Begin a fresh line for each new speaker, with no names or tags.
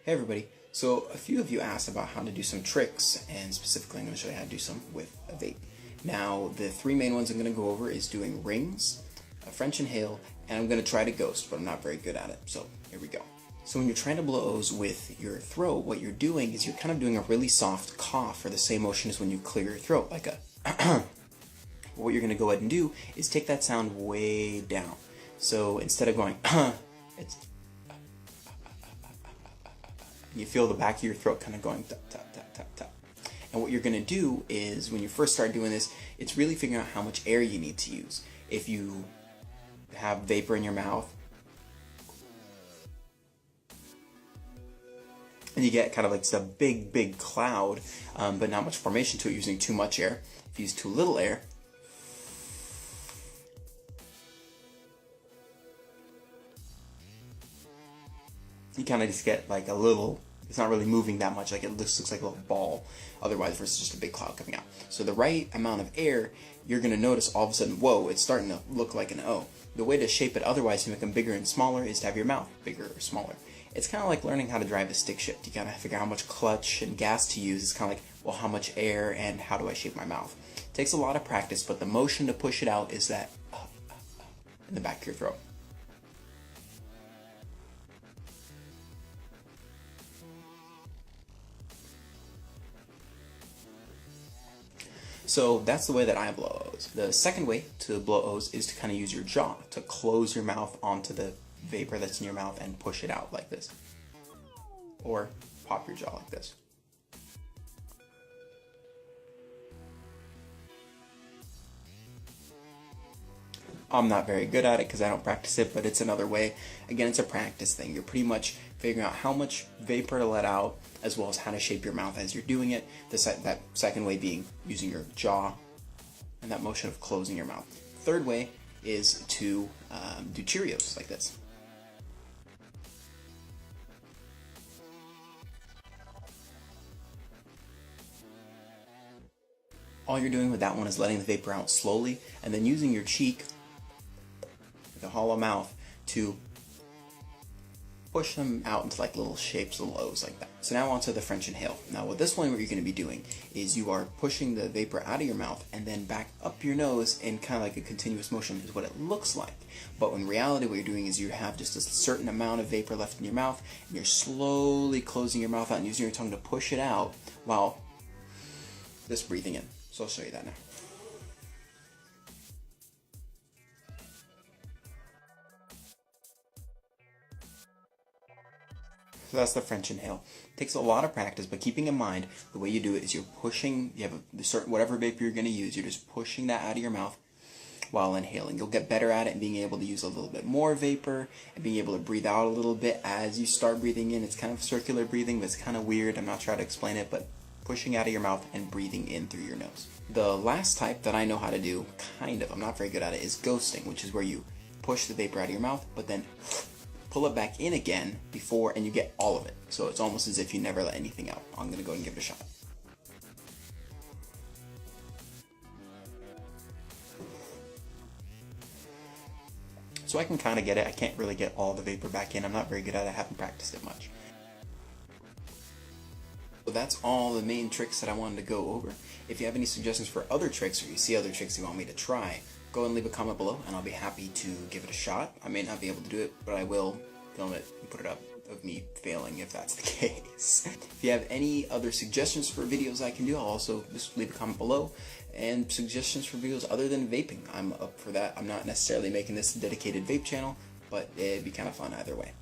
Hey everybody, so a few of you asked about how to do some tricks, and specifically I'm going to show you how to do some with a vape. Now the three main ones I'm going to go over is doing rings, a French inhale, and I'm going to try to ghost, but I'm not very good at it, so here we go. So when you're trying to blow O's with your throat, what you're doing is you're kind of doing a really soft cough, or the same motion as when you clear your throat, like a what you're going to go ahead and do is take that sound way down. So instead of going it's you feel the back of your throat kind of going tap, tap, tap, tap, tap. And what you're going to do is, when you first start doing this, it's really figuring out how much air you need to use. If you have vapor in your mouth, and you get kind of like a big, big cloud, but not much formation to it using too much air. If you use too little air, you kind of just get like a little, it's not really moving that much, like it looks like a little ball otherwise versus just a big cloud coming out. So the right amount of air, you're going to notice all of a sudden, whoa, it's starting to look like an O. The way to shape it otherwise to make them bigger and smaller is to have your mouth bigger or smaller. It's kind of like learning how to drive a stick shift. You gotta figure out how much clutch and gas to use. It's kind of like, well, how much air and how do I shape my mouth? It takes a lot of practice, but the motion to push it out is that in the back of your throat. So that's the way that I blow O's. The second way to blow O's is to kind of use your jaw to close your mouth onto the vapor that's in your mouth and push it out like this. Or pop your jaw like this. I'm not very good at it because I don't practice it, but it's another way. Again, it's a practice thing. You're pretty much figuring out how much vapor to let out, as well as how to shape your mouth as you're doing it. That second way being using your jaw and that motion of closing your mouth. Third way is to do Cheerios like this. All you're doing with that one is letting the vapor out slowly, and then using your cheek, with a hollow mouth, to push them out into like little shapes, little O's like that. So now onto the French inhale. Now with this one, what you're going to be doing is you are pushing the vapor out of your mouth and then back up your nose in kind of like a continuous motion is what it looks like. But in reality, what you're doing is you have just a certain amount of vapor left in your mouth, and you're slowly closing your mouth out and using your tongue to push it out while just breathing in. So I'll show you that now. So that's the French inhale. It takes a lot of practice, but keeping in mind, the way you do it is you're pushing, you have a certain, whatever vapor you're going to use, you're just pushing that out of your mouth while inhaling. You'll get better at it and being able to use a little bit more vapor and being able to breathe out a little bit as you start breathing in. It's kind of circular breathing, but it's kind of weird. I'm not trying to explain it, but pushing out of your mouth and breathing in through your nose. The last type that I know how to do, kind of, I'm not very good at it, is ghosting, which is where you push the vapor out of your mouth, but then pull it back in again before, and you get all of it. So it's almost as if you never let anything out. I'm going to go and give it a shot. So I can kind of get it. I can't really get all the vapor back in. I'm not very good at it. I haven't practiced it much. So that's all the main tricks that I wanted to go over. If you have any suggestions for other tricks, or you see other tricks you want me to try, go and leave a comment below and I'll be happy to give it a shot. I may not be able to do it, but I will film it and put it up of me failing if that's the case. If you have any other suggestions for videos I can do, I'll also just leave a comment below. And suggestions for videos other than vaping, I'm up for that. I'm not necessarily making this a dedicated vape channel, but it'd be kind of fun either way.